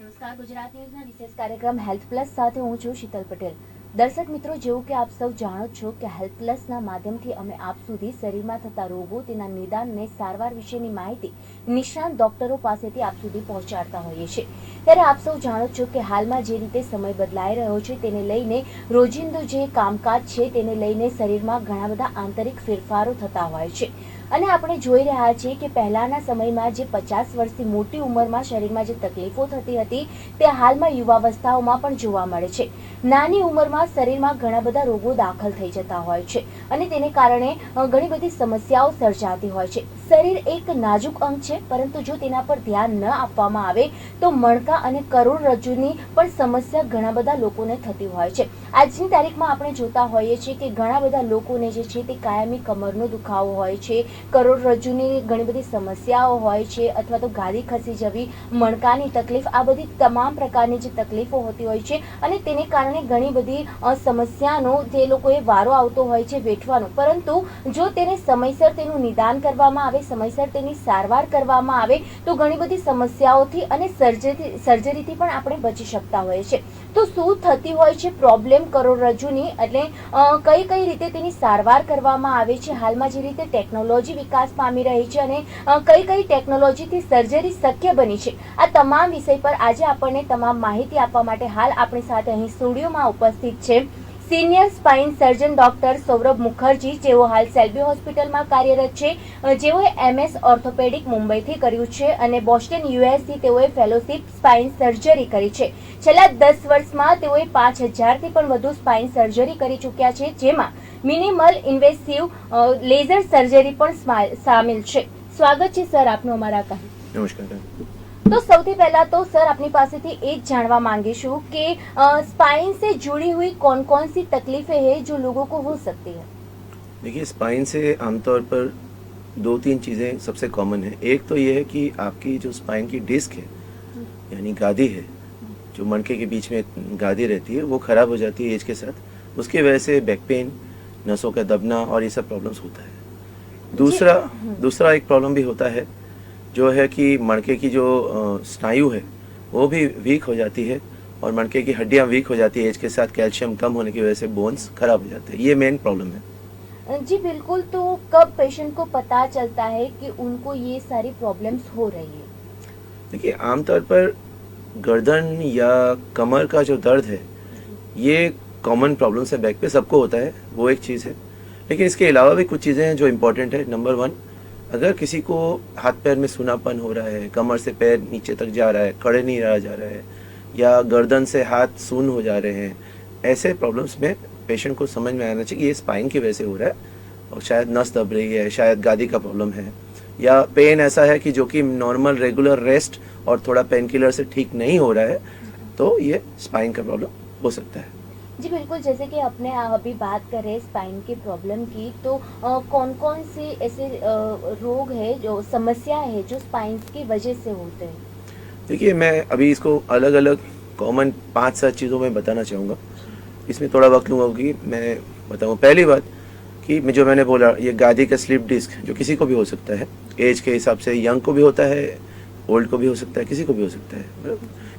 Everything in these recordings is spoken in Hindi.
નમસ્કાર, ગુજરાત ન્યૂઝના વિશેષ કાર્યક્રમ હેલ્થ પ્લસ સાથે હું છું શીતલ પટેલ। દર્શક મિત્રો, જેવું કે આપ સૌ જાણો છો કે હેલ્થ પ્લસના માધ્યમથી અમે આપ સુધી શરીરમાં થતા રોગો, તેના નિદાન અને સારવાર વિશેની માહિતી નિષ્ણાત ડોક્ટરો પાસેથી આપ સુધી પહોંચાડતા હોઈએ છીએ। ત્યારે આપ સૌ જાણો છો કે હાલમાં જે રીતે સમય બદલાઈ રહ્યો છે તેને લઈને રોજિંદુ જે કામકાજ છે તેને લઈને શરીરમાં ઘણા બધા આંતરિક ફેરફારો થતા હોય છે અને આપણે જોઈ રહ્યા છીએ કે પહેલાના સમયમાં જે 50 વર્ષથી મોટી ઉંમરમાં શરીરમાં જે તકલીફો થતી હતી તે હાલમાં યુવાવસ્થાઓમાં પણ જોવા મળે છે। નાની ઉંમરમાં શરીરમાં ઘણા બધા રોગો દાખલ થઈ જતા હોય છે અને તેને કારણે ઘણી બધી સમસ્યાઓ સર્જાતી હોય છે। શરીર એક નાજુક અંગ છે, પરંતુ જો તેના પર ધ્યાન ન આપવામાં આવે તો મણકા અને કરોડરજ્જુની પણ સમસ્યા ઘણા બધા લોકોને થતી હોય છે। આજની તારીખમાં આપણે જોતા હોઈએ છીએ કે ઘણા બધા લોકોને જે છે તે કાયમી કમરનો દુખાવો હોય છે, કરોડરજ્જુની ઘણી બધી સમસ્યાઓ હોય છે, અથવા તો ગાદી ખસી જવી, મણકાની તકલીફ, આ બધી તમામ પ્રકારની જે તકલીફો હોતી હોય છે અને તેને કારણે ઘણી બધી સમસ્યાનો તે લોકોએ વારો આવતો હોય છે વેઠવાનો। પરંતુ જો તેને સમયસર તેનું નિદાન કરવામાં આવે, સમયસર તેની સારવાર કરવામાં આવે તો ઘણી બધી સમસ્યાઓથી અને સર્જરીથી પણ આપણે બચી શકતા હોઈએ છીએ। તો શું થતી હોય છે પ્રોબ્લેમ કરોડરજ્જુની, એટલે કઈ કઈ રીતે તેની સારવાર કરવામાં આવે છે, હાલમાં જે રીતે ટેકનોલોજી વિકાસ પામી રહી છે અને કઈ કઈ ટેકનોલોજીથી સર્જરી શક્ય બની છે, આ તમામ વિષય પર આજે આપણને તમામ માહિતી આપવા માટે હાલ આપણી સાથે અહીં સ્ટુડિયોમાં ઉપસ્થિત છે senior spine surgeon doctor Saurabh Mukherjee, જેઓ હાલ સેલ્બી હોસ્પિટલમાં કાર્યરત છે, જેઓએ MS ઓર્થોપેડિક મુંબઈથી કર્યું છે અને બોસ્ટન યુએસથી તેઓએ ફેલોશિપ સ્પાઇન સર્જરી કરી છે। છેલ્લા 10 વર્ષમાં તેઓએ 5000થી પણ વધુ સ્પાઇન સર્જરી કરી ચૂક્યા છે, જેમાં મિનિમલ ઇન્વેસિવ લેઝર સર્જરી પણ સામેલ છે। સ્વાગત છે સર આપનું અમારા કાર્યક્રમમાં। नमस्कार। तो સૌથી પહેલા तो सर अपनी पासेથી એ જ જાણવા માંગીશું કે स्पाइन से जुड़ी हुई कौन कौन सी तकलीफें हैं जो लोगों को हो सकती है। देखिए, स्पाइन से आमतौर पर 2-3 चीज़ें सबसे कॉमन है। एक तो ये है कि आपकी जो स्पाइन की डिस्क है, यानी गादी है, जो मणके के बीच में गादी रहती है, वो ख़राब हो जाती है एज के साथ। उसकी वजह से बैक पेन, नसों का दबना और ये सब प्रॉब्लम्स होता है। दूसरा एक प्रॉब्लम भी होता है जो है कि मणके की जो स्नायु है वो भी वीक हो जाती है और मणके की हड्डियां वीक हो जाती है एज के साथ। कैल्शियम कम होने की वजह से बोन्स खराब हो जाते हैं। ये मेन प्रॉब्लम है। जी बिल्कुल। तो कब पेशेंट को पता चलता है कि उनको ये सारी प्रॉब्लम्स हो रही है? देखिए, आमतौर पर गर्दन या कमर का जो दर्द है ये कॉमन प्रॉब्लम्स है, बैक पे सबको होता है, वो एक चीज़ है। लेकिन इसके अलावा भी कुछ चीज़ें हैं जो इम्पोर्टेंट है। नंबर 1, अगर किसी को हाथ पैर में सूनापन हो रहा है, कमर से पैर नीचे तक जा रहा है, खड़े नहीं रहा जा रहा है, या गर्दन से हाथ सून हो जा रहे हैं, ऐसे प्रॉब्लम्स में पेशेंट को समझ में आना चाहिए कि ये स्पाइन की वजह से हो रहा है और शायद नस दब रही है, शायद गादी का प्रॉब्लम है, या पेन ऐसा है कि जो कि नॉर्मल रेगुलर रेस्ट और थोड़ा पेन किलर से ठीक नहीं हो रहा है, तो ये स्पाइन का प्रॉब्लम हो सकता है। जी बिल्कुल। जैसे कि अपने अभी बात करें स्पाइन की प्रॉब्लम की, तो कौन कौन से ऐसे रोग है, जो समस्या है जो स्पाइन की वजह से होते हैं? देखिए, मैं अभी इसको अलग अलग कॉमन 5-7 चीज़ों में बताना चाहूँगा। इसमें थोड़ा वक्त लूँगा कि मैं बताऊँ। पहली बात कि जो मैंने बोला, ये गादी का स्लिप डिस्क जो किसी को भी हो सकता है, एज के हिसाब से यंग को भी होता है, ओल्ड को भी हो सकता है, किसी को भी हो सकता है।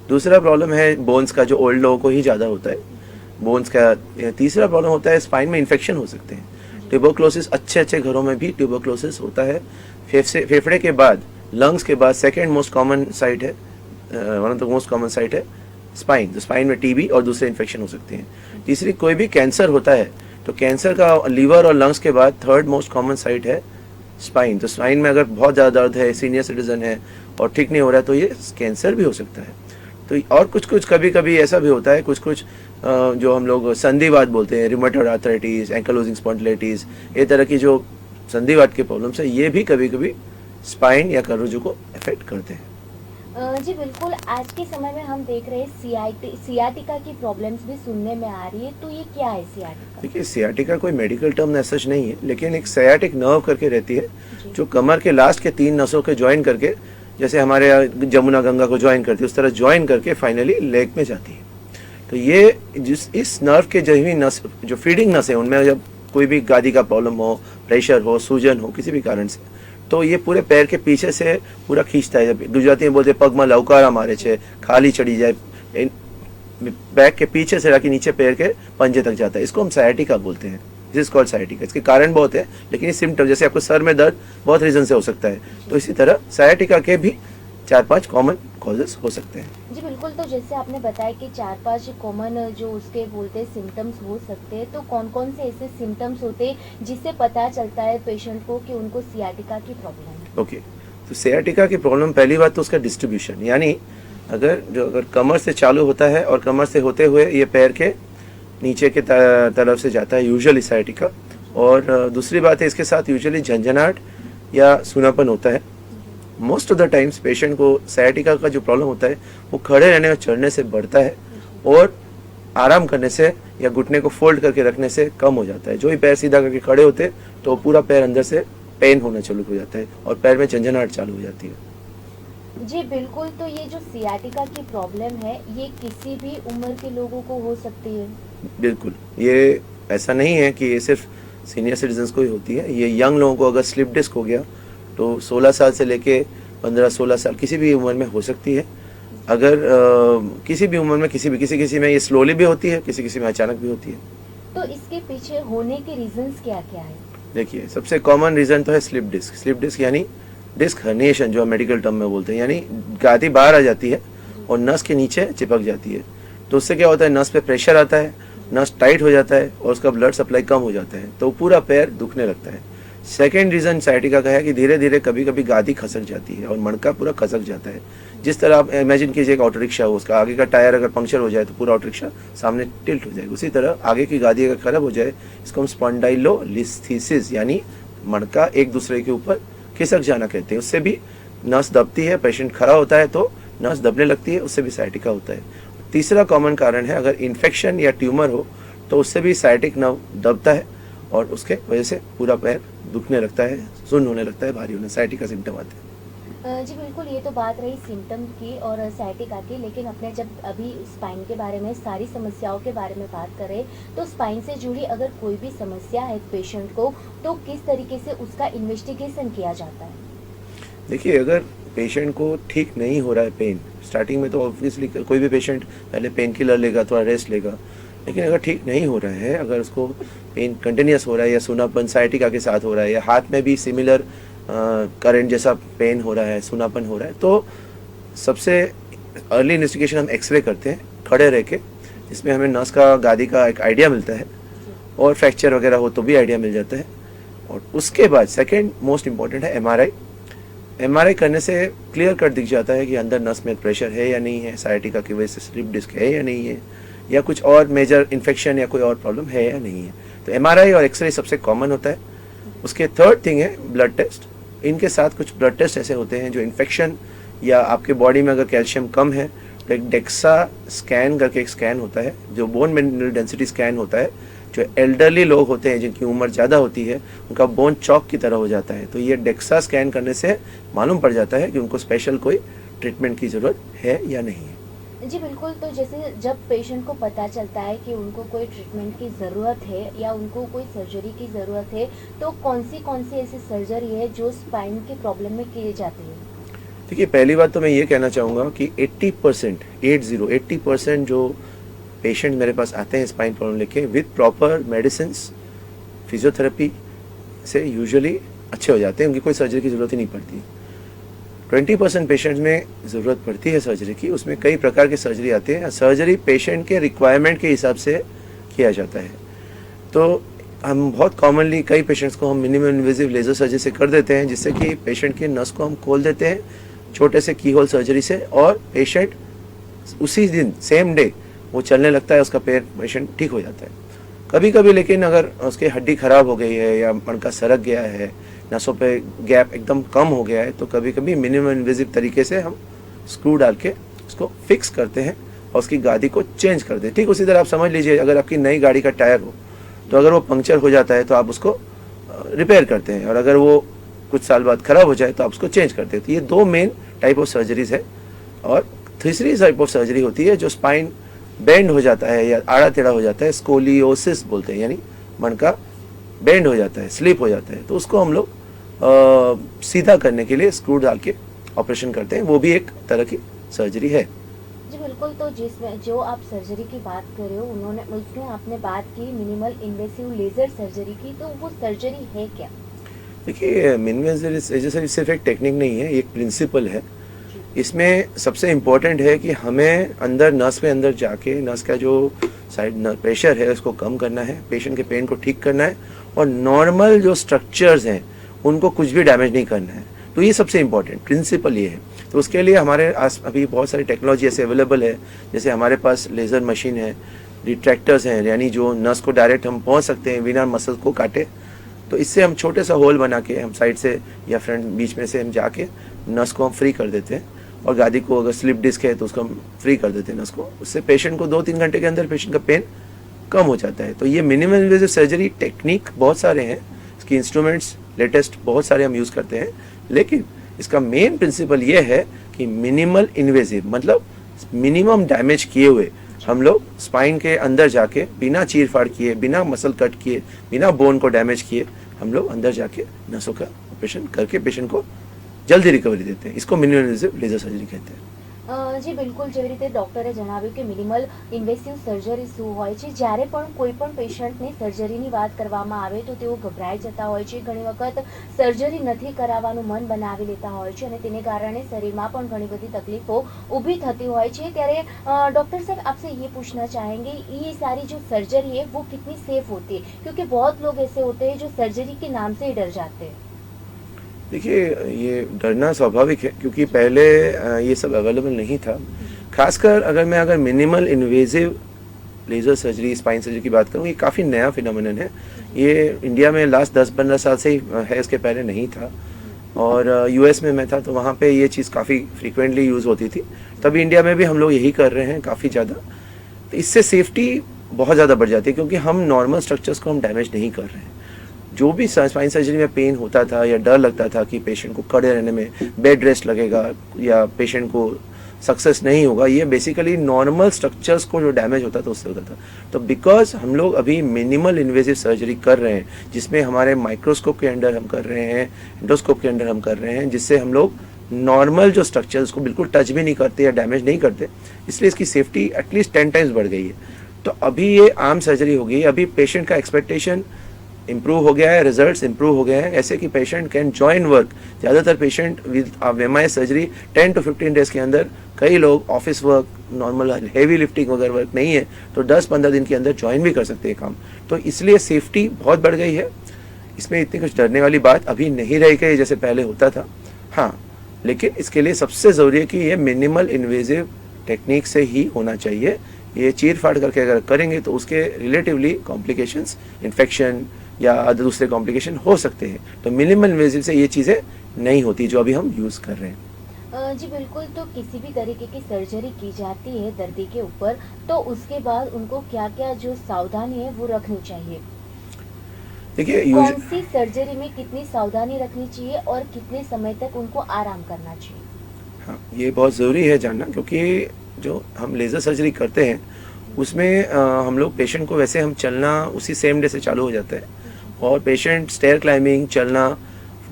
दूसरा प्रॉब्लम है बोन्स का, जो ओल्ड लोगों को ही ज़्यादा होता है, बोन्स का। तीसरा प्रॉब्लम होता है स्पाइन में इन्फेक्शन हो सकते हैं। ट्यूबरक्लोसिस, अच्छे घरों में भी ट्यूबरक्लोसिस होता है। फेफड़े के बाद, लंग्स के बाद सेकेंड मोस्ट कॉमन साइट है, one of the most common site है स्पाइन। तो स्पाइन में टीबी और दूसरे इन्फेक्शन हो सकते हैं। तीसरी, कोई भी कैंसर होता है तो कैंसर का लीवर और लंग्स के बाद थर्ड मोस्ट कॉमन साइट है स्पाइन। तो स्पाइन में अगर बहुत ज़्यादा दर्द है, सीनियर सिटीजन है और ठीक नहीं हो रहा है, तो ये कैंसर भी हो सकता है। तो और कुछ कभी कभी ऐसा भी होता है, कुछ जो हम लोग संधिवात बोलते हैं, रिमेटॉइड आर्थराइटिस, एंकलोजिंग स्पॉन्डिलाइटिस, ये तरह की जो संधिवात के प्रॉब्लम्स है, ये भी कभी कभी स्पाइन या करोड़रज्जु को अफेक्ट करते हैं। जी बिल्कुल। आज के समय में हम देख रहे हैं सियाटिका की प्रॉब्लम्स भी सुनने में आ रही है, तो ये क्या है सियाटिका? देखिए, सियाटिका कोई मेडिकल टर्म सच नहीं है, लेकिन एक सियाटिक नर्व करके रहती है जो कमर के लास्ट के 3 नसों के ज्वाइन करके, जैसे हमारे जमुना गंगा को ज्वाइन करती है, उस तरह ज्वाइन करके फाइनली लेग में जाती है। तो ये इस नर्व के जही नस, जो फीडिंग नस है, उनमें जब कोई भी गादी का प्रॉब्लम हो, प्रेशर हो, सूजन हो, किसी भी कारण से, तो ये पूरे पैर के पीछे से पूरा खींचता है। गुजराती में बोलते पग में लवकारा मारे छे, खाली चढ़ी जाए, बैक के पीछे से राखी नीचे पैर के पंजे तक जाता है। इसको हम साइटिका बोलते हैं। This is called sciatica. इसके कारण बहुत है, लेकिन ये सिम्टम, जैसे आपको सर में दर्द बहुत रीजन से हो सकता है, तो इसी तरह साइटिका के भी 4-5 कॉमन कॉजेस हो सकते हैं। जी बिल्कुल, तो जैसे आपने बताया कि 4-5 कॉमन जो उसके बोलते हैं सिम्टम्स हो सकते हैं, तो कौन कौन से ऐसे सिम्टम्स होते हैं जिससे पता चलता है पेशेंट को कि उनको सियाटिका की प्रॉब्लम है? ओके, तो सियाटिका की प्रॉब्लम, पहली बात तो उसका डिस्ट्रीब्यूशन, यानी अगर कमर से चालू होता है और कमर से होते हुए ये पैर के नीचे के तरफ से जाता है यूजुअली साइटिका। और दूसरी बात है, इसके साथ यूजुअली झंझनाहट या सूनापन होता है। Most of the times patient को साइटिका का जो प्रॉब्लम होता है वो खड़े रहने और चढ़ने से बढ़ता है और आराम करने से या घुटने को फोल्ड करके रखने से कम हो जाता है। जो ही पैर सीधा करके खड़े होते हैं तो पूरा पैर अंदर से पेन होना चालू हो जाता है और पैर में झंझनाहट चालू हो जाती है। जी बिल्कुल, तो ये जो सियाटिका की प्रॉब्लम है ये किसी भी उम्र के लोगों को हो सकती है? बिल्कुल, ये ऐसा नहीं है कि ये सिर्फ सीनियर सिटीजन्स को ही होती है। ये यंग लोगों को अगर स्लिप डिस्क हो गया तो 16 साल से लेके 15-16 साल किसी भी उम्र में हो सकती है। अगर किसी भी उम्र में किसी में ये स्लोली भी होती है, किसी में अचानक भी होती है। तो इसके पीछे होने के रीजंस क्या क्या है? देखिए, सबसे कॉमन रीजन तो है स्लिप डिस्क। स्लिप डिस्क यानी डिस्क हर्निएशन, जो हम मेडिकल टर्म में बोलते हैं, यानी गादी बाहर आ जाती है और नस के नीचे चिपक जाती है। तो उससे क्या होता है, नस पे प्रेशर आता है, नस टाइट हो जाता है और उसका ब्लड सप्लाई कम हो जाता है, तो पूरा पैर दुखने लगता है। सेकेंड रीजन साइटिका का है कि धीरे धीरे कभी कभी गादी खसक जाती है और मणका पूरा खसक जाता है। जिस तरह आप इमेजिन कीजिए एक ऑटो रिक्शा हो, उसका आगे का टायर अगर पंक्चर हो जाए तो पूरा ऑटो रिक्शा सामने टिल्ट हो जाएगा। उसी तरह आगे की गादी अगर खराब हो जाए, इसको हम स्पॉन्डाइलोलिस्थेसिस यानी मणका एक दूसरे के ऊपर खिसक जाना कहते हैं। उससे भी नस दबती है, पेशेंट खड़ा होता है तो नस दबने लगती है, उससे भी साइटिका होता है। तीसरा कॉमन कारण है, अगर इन्फेक्शन या ट्यूमर हो तो उससे भी साइटिक नर्व दबता है और उसके वजह से पूरा पैर दुखने लगता है, सुन्न होने लगता है, भारी होने, साइटिका सिम्टम आते हैं। जी बिल्कुल, ये तो बात रही सिम्टम की और साइटिका की, लेकिन अपने जब अभी स्पाइन के बारे में, सारी समस्याओं के बारे में बात करें, तो स्पाइन से जुड़ी अगर कोई भी समस्या है पेशेंट को, तो किस तरीके से उसका इन्वेस्टिगेशन किया जाता है? देखिए, अगर पेशेंट को ठीक नहीं हो रहा है पेन, स्टार्टिंग में तो ऑब्वियसली कोई भी पेशेंट पहले पेन किलर लेगा, थोड़ा रेस्ट लेगा, लेकिन अगर ठीक नहीं हो रहा है, अगर उसको पेन कंटिन्यूस हो रहा है या सूनापन साइटिका के साथ हो रहा है या हाथ में भी सिमिलर करंट जैसा पेन हो रहा है, सूनापन हो रहा है, तो सबसे अर्ली इन्वेस्टिगेशन हम एक्सरे करते हैं खड़े रह के, जिसमें हमें नस का, गादी का एक आइडिया मिलता है और फ्रैक्चर वगैरह हो तो भी आइडिया मिल जाता है। और उसके बाद सेकेंड मोस्ट इम्पॉर्टेंट है एमआरआई। एमआरआई करने से क्लियर कट दिख जाता है कि अंदर नस में प्रेशर है या नहीं है, साइटिका की वजह से स्लिप डिस्क है या नहीं है, या कुछ और मेजर इन्फेक्शन या कोई और प्रॉब्लम है या नहीं है। तो एमआरआई और एक्सरे सबसे कॉमन होता है। उसके थर्ड थिंग है ब्लड टेस्ट। इनके साथ कुछ ब्लड टेस्ट ऐसे होते हैं जो इन्फेक्शन या आपके बॉडी में अगर कैल्शियम कम है तो एक डेक्सा स्कैन करके एक स्कैन होता है, जो बोन मिनरल डेंसिटी स्कैन होता है। जो एल्डरली लोग होते हैं जिनकी उम्र ज़्यादा होती है, उनका बोन चौक की तरह हो जाता है, तो ये डेक्सा स्कैन करने से मालूम पड़ जाता है कि उनको स्पेशल कोई ट्रीटमेंट की ज़रूरत है या नहीं है। जी बिल्कुल, तो जैसे जब पेशेंट को पता चलता है कि उनको कोई ट्रीटमेंट की ज़रूरत है या उनको कोई सर्जरी की ज़रूरत है, तो कौन सी ऐसी सर्जरी है जो स्पाइन की प्रॉब्लम में की जाती है? देखिए, पहली बात तो मैं ये कहना चाहूँगा कि 80% जो पेशेंट मेरे पास आते हैं स्पाइन प्रॉब्लम लेके, विद प्रॉपर मेडिसिन, फिजियोथेरेपी से यूजुअली अच्छे हो जाते हैं, उनकी कोई सर्जरी की ज़रूरत ही नहीं पड़ती। 20% पेशेंट में ज़रूरत पड़ती है सर्जरी की, उसमें कई प्रकार की सर्जरी आती है। सर्जरी पेशेंट के रिक्वायरमेंट के हिसाब से किया जाता है। तो हम बहुत कॉमनली कई पेशेंट्स को हम मिनिमम इन्वेजिव लेज़र सर्जरी से कर देते हैं, जिससे कि पेशेंट के नस को हम खोल देते हैं छोटे से की होल सर्जरी से, और पेशेंट उसी दिन सेम डे वो चलने लगता है, उसका पैर पेशेंट ठीक हो जाता है। कभी कभी लेकिन अगर उसकी हड्डी ख़राब हो गई है या मणका सरक गया है, नसों पे गैप एकदम कम हो गया है, तो कभी कभी मिनिमम इन्वेजिव तरीके से हम स्क्रू डाल के उसको फिक्स करते हैं और उसकी गादी को चेंज कर दें। ठीक उसी तरह आप समझ लीजिए, अगर आपकी नई गाड़ी का टायर हो तो अगर वो पंक्चर हो जाता है तो आप उसको रिपेयर करते हैं, और अगर वो कुछ साल बाद ख़राब हो जाए तो आप उसको चेंज करते हैं। तो ये दो मेन टाइप ऑफ सर्जरीज है। और तीसरी टाइप ऑफ सर्जरी होती है जो स्पाइन बेंड हो जाता है या आड़ा टेढ़ा हो जाता है, स्कोलियोसिस बोलते हैं, यानी मणका बेंड हो जाता है, स्लिप हो जाता है, तो उसको हम लोग सीधा करने के लिए स्क्रू डाल के ऑपरेशन करते हैं, वो भी एक तरह की सर्जरी है। जी बिल्कुल। तो जिसमें जो आप सर्जरी की बात कर रहे हो उसमें आपने बात की मिनिमल इन्वेसिव लेजर सर्जरी की, तो वो सर्जरी है क्या? देखिए, मिनिमल सर्जरी सिर्फ एक टेक्निक नहीं है, एक प्रिंसिपल है। इसमें सबसे इम्पोर्टेंट है कि हमें अंदर नस में अंदर जाके नस का जो साइड प्रेशर है उसको कम करना है, पेशेंट के पेन को ठीक करना है और नॉर्मल जो स्ट्रक्चर्स हैं उनको कुछ भी डैमेज नहीं करना है। तो ये सबसे इम्पोर्टेंट प्रिंसिपल ये है। तो उसके लिए हमारे आस अभी बहुत सारी टेक्नोलॉजी ऐसे अवेलेबल है, जैसे हमारे पास लेज़र मशीन है, रिट्रैक्टर्स हैं, यानी जो नस को डायरेक्ट हम पहुंच सकते हैं बिना मसल को काटे। तो इससे हम छोटे सा होल बना के हम साइड से या फ्रंट बीच में से हम जाके नस को हम फ्री कर देते हैं, और गादी को अगर स्लिप डिस्क है तो उसको हम फ्री कर देते हैं नस को। उससे पेशेंट को 2-3 घंटे के अंदर पेशेंट का पेन कम हो जाता है। तो ये मिनिमल इन्वेसिव सर्जरी टेक्निक बहुत सारे हैं, इसकी इंस्ट्रूमेंट्स लेटेस्ट बहुत सारे हम यूज़ करते हैं, लेकिन इसका मेन प्रिंसिपल ये है कि मिनिमल इन्वेसिव मतलब मिनिमम डैमेज किए हुए हम लोग स्पाइन के अंदर जाके बिना चीर फाड़ किए, बिना मसल कट किए, बिना बोन को डैमेज किए हम लोग अंदर जाके नसों का ऑपरेशन करके पेशेंट को जल्दी रिकवरी देते हैं। इसको मिनिमल इन्वेसिव लेजर सर्जरी कहते हैं। જી બિલકુલ, જેવી રીતે ડોક્ટરે જણાવ્યું કે મિનિમલ ઇન્વેસિવ સર્જરી શું હોય છે. જ્યારે પણ કોઈ પણ પેશન્ટની સર્જરીની વાત કરવામાં આવે તો તેઓ ગભરાઈ જતા હોય છે. ઘણી વખત સર્જરી નથી કરાવવાનું મન બનાવી લેતા હોય છે અને તેને કારણે શરીરમાં પણ ઘણી બધી તકલીફો ઊભી થતી હોય છે. ત્યારે डॉक्टर साहब आपसे ये पूछना चाहेंगे, ये सारी जो सर्जरी है वो कितनी सेफ होती है? क्योंकि बहुत लोग ऐसे होते हैं जो सर्जरी के नाम से ही डर जाते हैं. देखिए, ये डरना स्वाभाविक है क्योंकि पहले ये सब अवेलेबल नहीं था। खासकर अगर minimal invasive laser surgery, spine surgery की बात करूँ, ये काफ़ी नया फिनोमेनन है। ये इंडिया में लास्ट 10-15 साल से ही है, इसके पहले नहीं था। और यूएस में मैं था तो वहाँ पे ये चीज़ काफ़ी फ्रीक्वेंटली यूज़ होती थी। तभी इंडिया में भी हम लोग यही कर रहे हैं काफ़ी ज़्यादा। तो इससे सेफ्टी बहुत ज़्यादा बढ़ जाती है क्योंकि हम नॉर्मल स्ट्रक्चर्स को हम डैमेज नहीं कर रहे हैं। जो भी स्पाइन सर्जरी में पेन होता था या डर लगता था कि पेशेंट को खड़े रहने में बेड रेस्ट लगेगा या पेशेंट को सक्सेस नहीं होगा, ये बेसिकली नॉर्मल स्ट्रक्चर्स को जो डैमेज होता था उससे होता था। तो बिकॉज हम लोग अभी मिनिमल इन्वेसिव सर्जरी कर रहे हैं जिसमें हमारे माइक्रोस्कोप के अंडर हम कर रहे हैं, एंडोस्कोप के अंडर हम कर रहे हैं, जिससे हम लोग नॉर्मल जो स्ट्रक्चर्स को बिल्कुल टच भी नहीं करते या डैमेज नहीं करते, इसलिए इसकी सेफ्टी एटलीस्ट 10 टाइम्स बढ़ गई है। तो अभी ये आम सर्जरी हो गई। अभी पेशेंट का एक्सपेक्टेशन इम्प्रूव हो गया है, रिजल्ट्स इम्प्रूव हो गए हैं, ऐसे कि पेशेंट कैन जॉइन वर्क। ज़्यादातर patient with MI surgery 10 to 15 days के अंदर, कई लोग office work, normal heavy lifting वगैरह वर्क नहीं है तो 10-15 दिन के अंदर ज्वाइन भी कर सकते हैं काम। तो इसलिए सेफ्टी बहुत बढ़ गई है। इसमें इतनी कुछ डरने वाली बात अभी नहीं रह गई जैसे पहले होता था। हाँ, लेकिन इसके लिए सबसे ज़रूरी है कि ये मिनिमल इन्वेजिव टेक्निक से ही होना चाहिए। ये चीर फाड़ करके अगर करेंगे तो उसके रिलेटिवली कॉम्प्लिकेशंस, इन्फेक्शन या दूसरे कॉम्प्लिकेशन हो सकते हैं। तो मिनिमल इन्वेजिव से ये चीज़ें नहीं होती जो अभी हम यूज़ कर रहे हैं। जी बिल्कुल। तो किसी भी तरीके की सर्जरी की जाती है दर्दी के ऊपर, तो उसके बाद उनको क्या क्या जो सावधानी है वो रखनी चाहिए? देखिए, कौन सी सर्जरी में कितनी सावधानी रखनी चाहिए और कितने समय तक उनको आराम करना चाहिए? हाँ, ये बहुत ज़रूरी है जानना क्योंकि जो हम लेज़र सर्जरी करते हैं उसमें हम लोग पेशेंट को वैसे हम चलना उसी सेम डे से चालू हो जाता है और पेशेंट स्टेयर क्लाइंबिंग, चलना,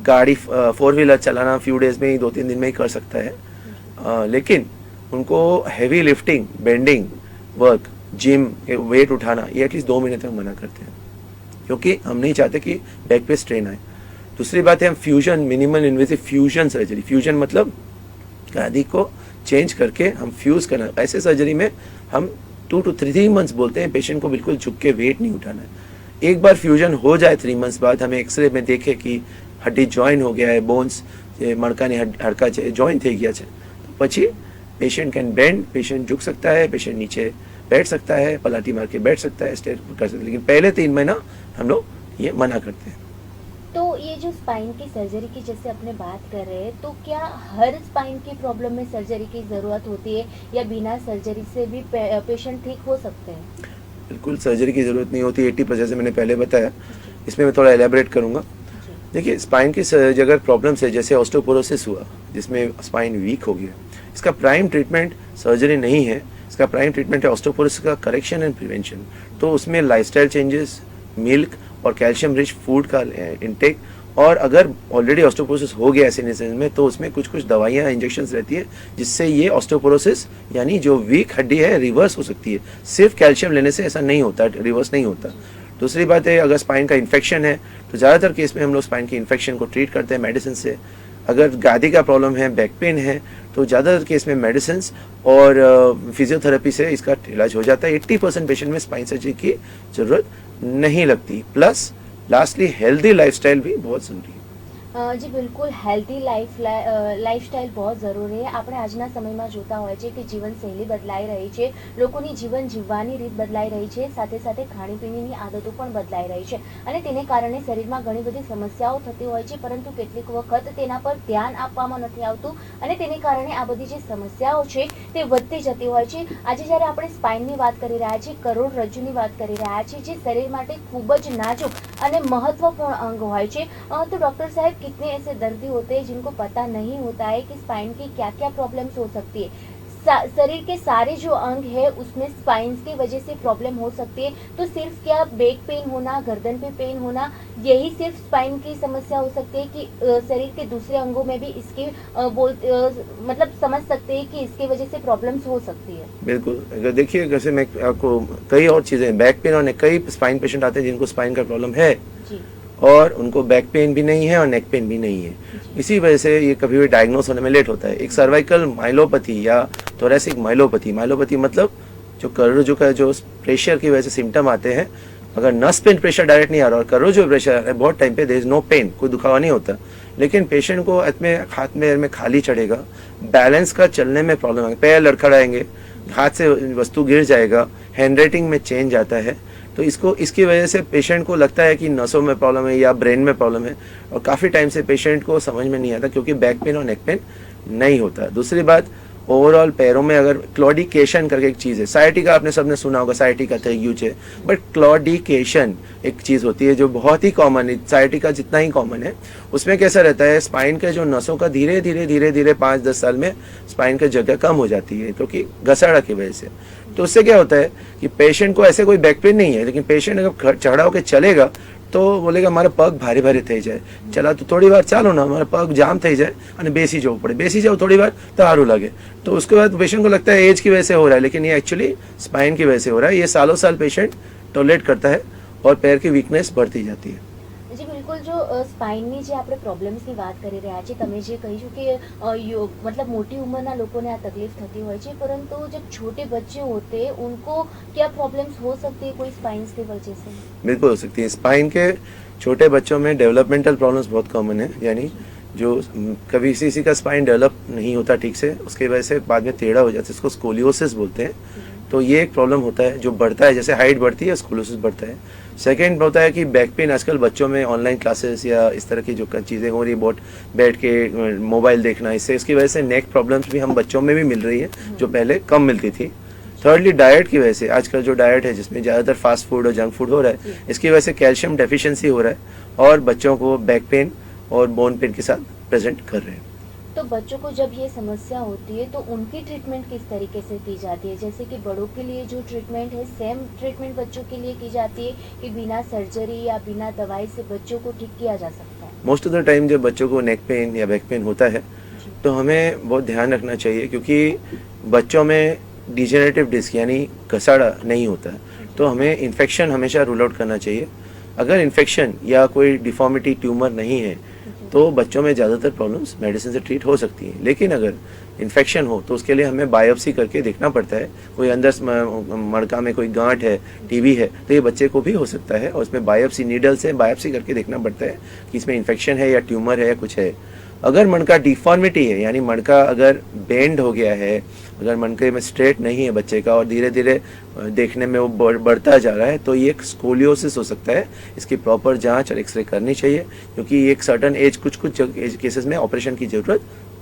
गाड़ी 4 व्हीलर चलाना फ्यू डेज में ही 2-3 दिन में ही कर सकता है। लेकिन उनको heavy lifting, bending work, gym, weight उठाना, ये एटलीस्ट 2 महीने तक मना करते हैं क्योंकि हम नहीं चाहते कि बैक पे स्ट्रेन आए। दूसरी बात है हम fusion, minimal invasive fusion surgery. Fusion मतलब गादी को चेंज करके हम फ्यूज़ करना। ऐसे सर्जरी में हम 2 to 3 मंथ्स बोलते हैं, पेशेंट को बिल्कुल झुक के वेट नहीं उठाना है। एक बार फ्यूजन हो जाए 3 मंथ्स बाद हमें एक्सरे में देखे कि हड्डी जॉइन हो गया है, बोन्स मणकानी हाड़का जॉइन થઈ ગયા છે, तो પછી पेशेंट कैन बेंड, पेशेंट झुक सकता है, पेशेंट नीचे बैठ सकता है, पलाटी मार के बैठ सकता है, स्टेयर कर सकता है। लेकिन पहले 3 महीना हम लोग ये मना करते हैं। तो ये जो स्पाइन की सर्जरी की जैसे अपने बात कर रहे हैं, तो क्या हर स्पाइन की प्रॉब्लम में सर्जरी की ज़रूरत होती है या बिना सर्जरी से भी पेशेंट ठीक हो सकते हैं? बिल्कुल सर्जरी की ज़रूरत नहीं होती। 80% जैसे मैंने पहले बताया, इसमें मैं थोड़ा एलेबरेट करूँगा। देखिए, स्पाइन की अगर प्रॉब्लम्स है जैसे ऑस्टियोपोरोसिस हुआ जिसमें स्पाइन वीक हो गया, इसका प्राइम ट्रीटमेंट सर्जरी नहीं है। इसका प्राइम ट्रीटमेंट है ऑस्टियोपोरोसिस का करेक्शन एंड प्रिवेंशन। तो उसमें लाइफस्टाइल चेंजेस, मिल्क और कैल्शियम रिच फूड का इंटेक और अगर ऑलरेडी ऑस्टियोपोरोसिस हो गया ऐसे इंसान में तो उसमें कुछ कुछ दवाइयाँ इंजेक्शंस रहती है जिससे ये ऑस्टियोपोरोसिस यानी जो वीक हड्डी है रिवर्स हो सकती है। सिर्फ कैल्शियम लेने से ऐसा नहीं होता, रिवर्स नहीं होता। दूसरी बात है, अगर स्पाइन का इन्फेक्शन है तो ज़्यादातर केस में हम लोग स्पाइन की इन्फेक्शन को ट्रीट करते हैं मेडिसिन से। अगर गादी का प्रॉब्लम है, बैक पेन है, तो ज़्यादातर केस में मेडिसिन और फिजियोथेरेपी से इसका इलाज हो जाता है। 80% पेशेंट में स्पाइन सर्जरी की ज़रूरत नहीं लगती। प्लस लास्टली हेल्दी लाइफस्टाइल भी बहुत ज़रूरी है। જી બિલકુલ હેલ્ધી લાઈફસ્ટાઈલ बहुत જરૂરી છે। આપણે આજના સમયમાં જોતા હોય છે કે જીવનશૈલી બદલાઈ રહી છે, લોકોની જીવન જીવવાની રીત બદલાઈ રહી છે, સાથે સાથે ખાણીપીણીની આદતો પણ બદલાઈ રહી છે અને તેને કારણે શરીરમાં ઘણી બધી સમસ્યાઓ થતી હોય છે, પરંતુ કેટલીક વખત તેના પર ધ્યાન આપવામાં નથી આવતું અને તેને કારણે આ બધી જે સમસ્યાઓ છે તે વધતી જતી હોય છે। આજે જ્યારે આપણે સ્પાઇનની વાત કરી રહ્યા છીએ, કરોડરજ્જુની વાત કરી રહ્યા છીએ, જે શરીર માટે ખૂબ જ નાજુક અને મહત્વપૂર્ણ અંગ હોય છે, તો ડૉક્ટર સાહેબ कितने ऐसे दर्दी होते हैं जिनको पता नहीं होता है कि स्पाइन की क्या क्या प्रॉब्लम्स हो सकती है। शरीर के सारे जो अंग है उसमें स्पाइन की वजह से प्रॉब्लम हो सकती है, तो सिर्फ क्या बैक पेन होना, गर्दन पे पेन होना, यही सिर्फ स्पाइन की समस्या हो सकती है कि शरीर के दूसरे अंगों में भी इसके मतलब समझ सकते हैं कि इसकी वजह से प्रॉब्लम्स हो सकती है। बिल्कुल, अगर देखिए जैसे मैं आपको कई और चीज़ें, बैक पेन और कई स्पाइन पेशेंट आते हैं जिनको स्पाइन का प्रॉब्लम है जी। और उनको बैक पेन भी नहीं है और नेक पेन भी नहीं है। इसी वजह से ये कभी भी डायग्नोस होने में लेट होता है। एक सर्वाइकल माइलोपैथी या थोरेसिक माइलोपैथी, माइलोपैथी मतलब जो करोड़रज्जु का जो प्रेशर की वजह से सिम्टम आते हैं, अगर नस पे प्रेशर डायरेक्ट नहीं आ रहा और करोड़रज्जु प्रेशर है बहुत टाइम पे, देयर इज नो पेन, कोई दुखावा नहीं होता, लेकिन पेशेंट को हाथ में खाली चढ़ेगा, बैलेंस का चलने में प्रॉब्लम आएगा, पैर लड़खड़ाएंगे, हाथ से वस्तु गिर जाएगा, हैंड राइटिंग में चेंज आता है, तो इसकी वजह से पेशेंट को लगता है कि नसों में प्रॉब्लम है या ब्रेन में प्रॉब्लम है और काफ़ी टाइम से पेशेंट को समझ में नहीं आता क्योंकि बैक पेन और नेक पेन नहीं होता। दूसरी बात, ओवरऑल पैरों में अगर क्लॉडिकेशन करके एक चीज़ है, साइटिका आपने सबने सुना होगा, साइटिका यूज है, बट क्लॉडिकेशन एक चीज़ होती है जो बहुत ही कॉमन है, साइटिका जितना ही कॉमन है। उसमें कैसा रहता है, स्पाइन के जो नसों का धीरे धीरे 5-10 साल में स्पाइन की जगह कम हो जाती है क्योंकि घसाड़ा की वजह से। तो उससे क्या होता है कि पेशेंट को ऐसे कोई बैक पेन नहीं है, लेकिन पेशेंट अगर चढ़ा होकर चलेगा तो बोलेगा मारा पग भारी भारी થઈ જાય, चला तो थोड़ी बार चालो ना हमारा पग जाम થઈ જાય અને બેસી જવું પડે, બેસી जाओ थोड़ी बार तो सारू लगे, तो उसके बाद पेशेंट को लगता है एज की वजह से हो रहा है, लेकिन ये एक्चुअली स्पाइन की वजह से हो रहा है। ये सालों साल पेशेंट टॉलरेट करता है और पैर की वीकनेस बढ़ती जाती है। જી બિલકુલ, जो સ્પાઇનની જે આપણે પ્રોબ્લેમ્સની વાત કરી રહ્યા છીએ, તમે જે કહ્યું કે मतलब मोटी उम्र लोगों ने आ तकलीफ थती હોય છે, परंतु जब छोटे बच्चे होते हैं उनको क्या प्रॉब्लम्स हो सकती है कोई स्पाइन की वजह से? बिल्कुल हो सकती है। स्पाइन के छोटे बच्चों में डेवलपमेंटल प्रॉब्लम्स बहुत कॉमन है, यानी जो कभी किसी का स्पाइन डेवलप नहीं होता ठीक से, उसकी वजह से बाद में टेढ़ा हो जाता है, इसको स्कोलियोसिस बोलते हैं। तो ये एक प्रॉब्लम होता है जो बढ़ता है, जैसे हाइट बढ़ती है स्कोलियोसिस बढ़ता है। सेकंड होता है कि बैक पेन, आजकल बच्चों में ऑनलाइन क्लासेस या इस तरह की जो चीज़ें हो रही है, बहुत बैठ के मोबाइल देखना, इसकी वजह से नेक प्रॉब्लम्स भी हम बच्चों में भी मिल रही है जो पहले कम मिलती थी। थर्डली डाइट की वजह से, आजकल जो डाइट है जिसमें ज़्यादातर फास्ट फूड और जंक फूड हो रहा है, इसकी वजह से कैल्शियम डेफिशिएंसी हो रहा है और बच्चों को बैक पेन और बोन पेन के साथ प्रेजेंट कर रहे हैं। तो बच्चों को जब ये समस्या होती है तो उनकी ट्रीटमेंट किस तरीके से की जाती है? जैसे कि बड़ों के लिए जो ट्रीटमेंट है सेम ट्रीटमेंट बच्चों के लिए की जाती है कि बिना सर्जरी या बिना दवाई से बच्चों को ठीक किया जा सकता है? मोस्ट ऑफ द टाइम जब बच्चों को नेक पेन या बैक पेन होता है तो हमें बहुत ध्यान रखना चाहिए क्योंकि बच्चों में डिजेनरेटिव डिस्क यानी घसाड़ा नहीं होता है, तो हमें इन्फेक्शन हमेशा रूल आउट करना चाहिए। अगर इन्फेक्शन या कोई डिफॉर्मिटी ट्यूमर नहीं है तो बच्चों में ज़्यादातर प्रॉब्लम्स मेडिसिन से ट्रीट हो सकती हैं, लेकिन अगर इन्फेक्शन हो तो उसके लिए हमें बायोप्सी करके देखना पड़ता है। कोई अंदर मणका में कोई गांठ है, टीबी है, तो ये बच्चे को भी हो सकता है और उसमें बायोप्सी नीडल से बायोप्सी करके देखना पड़ता है कि इसमें इन्फेक्शन है या ट्यूमर है या कुछ है। अगर मणका डिफॉर्मिटी है यानी मणका अगर बेंड हो गया है, अगर मणके में स्ट्रेट नहीं है बच्चे का और धीरे धीरे देखने में वो बढ़ता जा रहा है, तो ये एक स्कोलियोसिस हो सकता है। इसकी प्रॉपर जांच और एक्सरे करनी चाहिए क्योंकि एक सर्टन एज कुछ केसेस में ऑपरेशन की ज़रूरत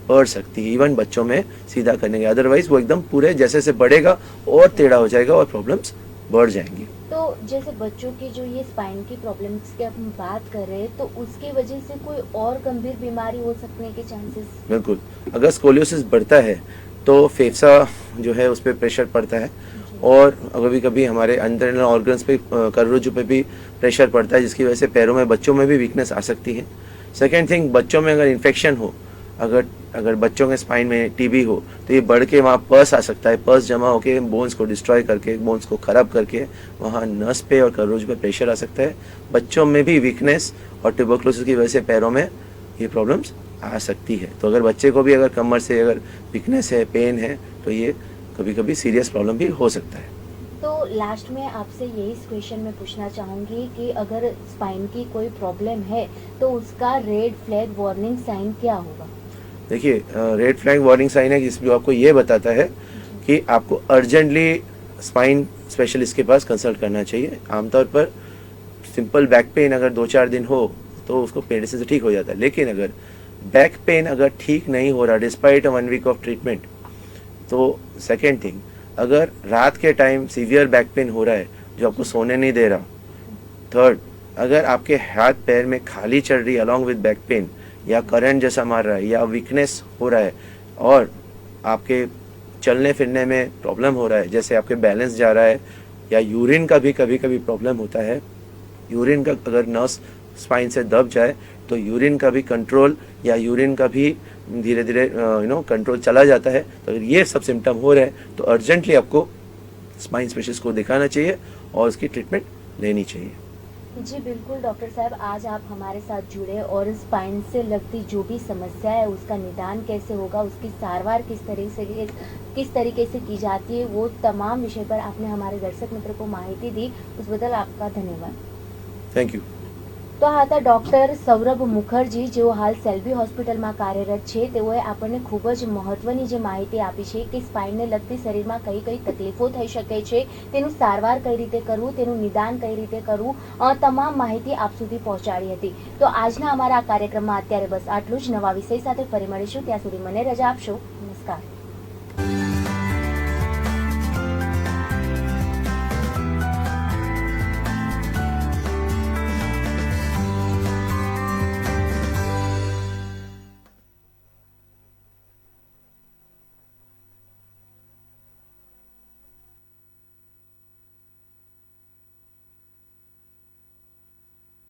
पड़ सकती है, इवन बच्चों में सीधा करने के, अदरवाइज वो एकदम पूरे जैसे से बढ़ेगा और टेढ़ा हो जाएगा और प्रॉब्लम्स बढ़ जाएंगी। तो जैसे बच्चों की जो ये स्पाइन की प्रॉब्लम्स की हम बात कर रहे हैं, तो उसकी वजह से कोई और गंभीर बीमारी हो सकने के चांसेस? बिल्कुल, अगर स्कोलियोसिस बढ़ता है तो फेफसा जो है उस पर प्रेशर पड़ता है और कभी कभी हमारे इंटरनल ऑर्गन्स पे, करोड़रज्जु पे भी प्रेशर पड़ता है, जिसकी वजह से पैरों में बच्चों में भी वीकनेस आ सकती है। सेकेंड थिंग, बच्चों में अगर इन्फेक्शन हो, अगर बच्चों के स्पाइन में टीबी हो तो ये बढ़ के वहाँ पस आ सकता है। पस जमा होकर बोन्स को डिस्ट्रॉय करके, बोन्स को खराब करके वहाँ नस पे और करोज पे प्रेशर आ सकता है। बच्चों में भी वीकनेस और ट्यूबरकुलोसिस की वजह से पैरों में ये प्रॉब्लम्स आ सकती है। तो अगर बच्चे को भी अगर कमर से अगर वीकनेस है, पेन है, तो ये कभी कभी सीरियस प्रॉब्लम भी हो सकता है। तो लास्ट में आपसे यही क्वेश्चन मैं पूछना चाहूँगी कि अगर स्पाइन की कोई प्रॉब्लम है तो उसका रेड फ्लैग वार्निंग साइन क्या होगा? देखिए, रेड फ्लैग वार्निंग साइन है जिसमें आपको ये बताता है कि आपको अर्जेंटली स्पाइन स्पेशलिस्ट के पास कंसल्ट करना चाहिए। आमतौर पर सिंपल बैक पेन अगर 2-4 दिन हो तो उसको मेडिसिन से ठीक हो जाता है, लेकिन अगर बैक पेन अगर ठीक नहीं हो रहा डिस्पाइट 1 वीक ऑफ ट्रीटमेंट, तो सेकेंड थिंग, अगर रात के टाइम सीवियर बैक पेन हो रहा है जो आपको सोने नहीं दे रहा, थर्ड, अगर आपके हाथ पैर में खाली चढ़ रही अलॉन्ग विद बैक पेन, या करंट जैसा मार रहा है, या वीकनेस हो रहा है, और आपके चलने फिरने में प्रॉब्लम हो रहा है, जैसे आपके बैलेंस जा रहा है, या यूरिन का भी कभी कभी प्रॉब्लम होता है, यूरिन का अगर नस स्पाइन से दब जाए तो यूरिन का भी कंट्रोल या यूरिन का भी धीरे धीरे कंट्रोल चला जाता है। तो अगर ये सब सिम्टम हो रहे हैं तो अर्जेंटली आपको स्पाइन स्पेशलिस्ट को दिखाना चाहिए और उसकी ट्रीटमेंट लेनी चाहिए। जी बिल्कुल डॉक्टर साहब, आज आप हमारे साथ जुड़े और स्पाइन से लगती जो भी समस्या है उसका निदान कैसे होगा, उसकी सारवार किस तरीके से की जाती है, वो तमाम विषय पर आपने हमारे दर्शक मित्र को माहिती दी, उस बदल आपका धन्यवाद। Thank you. તો આ હતા ડોક્ટર સૌરભ મુખર્જી, જેઓ હાલ સેલ્બી હોસ્પિટલમાં કાર્યરત છે। તેઓએ આપણને ખૂબ જ મહત્વની જે માહિતી આપી છે કે સ્પાઇનને લગતી શરીરમાં કઈ કઈ તકલીફો થઈ શકે છે, તેનું સારવાર કઈ રીતે કરવું, તેનું નિદાન કઈ રીતે કરવું, તમામ માહિતી આપ સુધી પહોંચાડી હતી। તો આજના અમારા આ કાર્યક્રમમાં અત્યારે બસ આટલું જ। નવા વિષય સાથે ફરી મળીશું, ત્યાં સુધી મને રજા આપશો। નમસ્કાર।